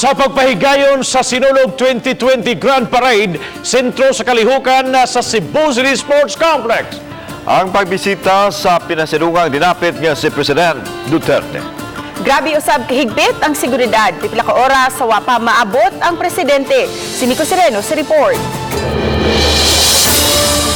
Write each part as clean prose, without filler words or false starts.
Sa pagpahigayon sa Sinulog 2020 Grand Parade, sentro sa kalihukan sa Cebu City Sports Complex. Ang pagbisita sa pinasinungang dinapit nga si President Duterte. Grabe usab kahigpit ang seguridad. Pipila ka oras sa wapa maabot ang presidente. Si Nico Sereno sa report.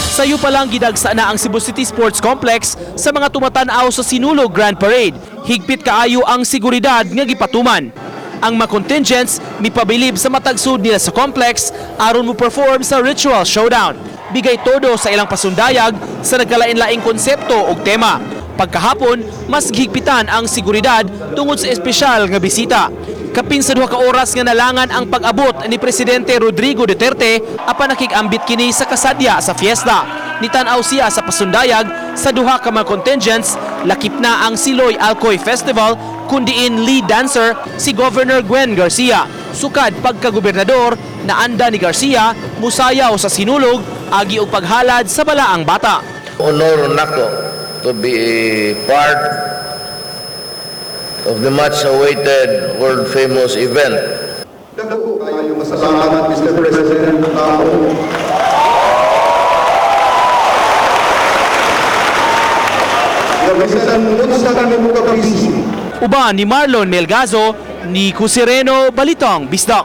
Sayo pa lang gidagsa na ang Cebu City Sports Complex sa mga tumatanaw sa Sinulog Grand Parade. Higpit kaayo ang seguridad nga gipatuman. Ang mga contingents mipabilib sa matagsud nila sa complex aron mo perform sa ritual showdown. Bigay todo sa ilang pasundayag sa nagkalain-laing konsepto ug tema. Pagkahapon, mas gihigpitan ang seguridad tungod sa espesyal nga bisita. Kapin sa 2 ka oras nga nalangan ang pag-abot ni Presidente Rodrigo Duterte apan nakig-ambit kini sa kasadya sa fiesta. Nitanaw siya sa pasundayag sa 2 ka mga contingents, lakip na ang Siloy Alcoy Festival kundiin lead dancer si Governor Gwen Garcia. Sukad pagkagobernador na anda ni Garcia musayaw sa Sinulog agi og paghalad sa balaang bata. Honor nako to be a part of the much-awaited world-famous event. Dako kayo masalamat, Mr. President, Uban ni Marlon Melgazo, Nico Sereno, Balitang Bisdak.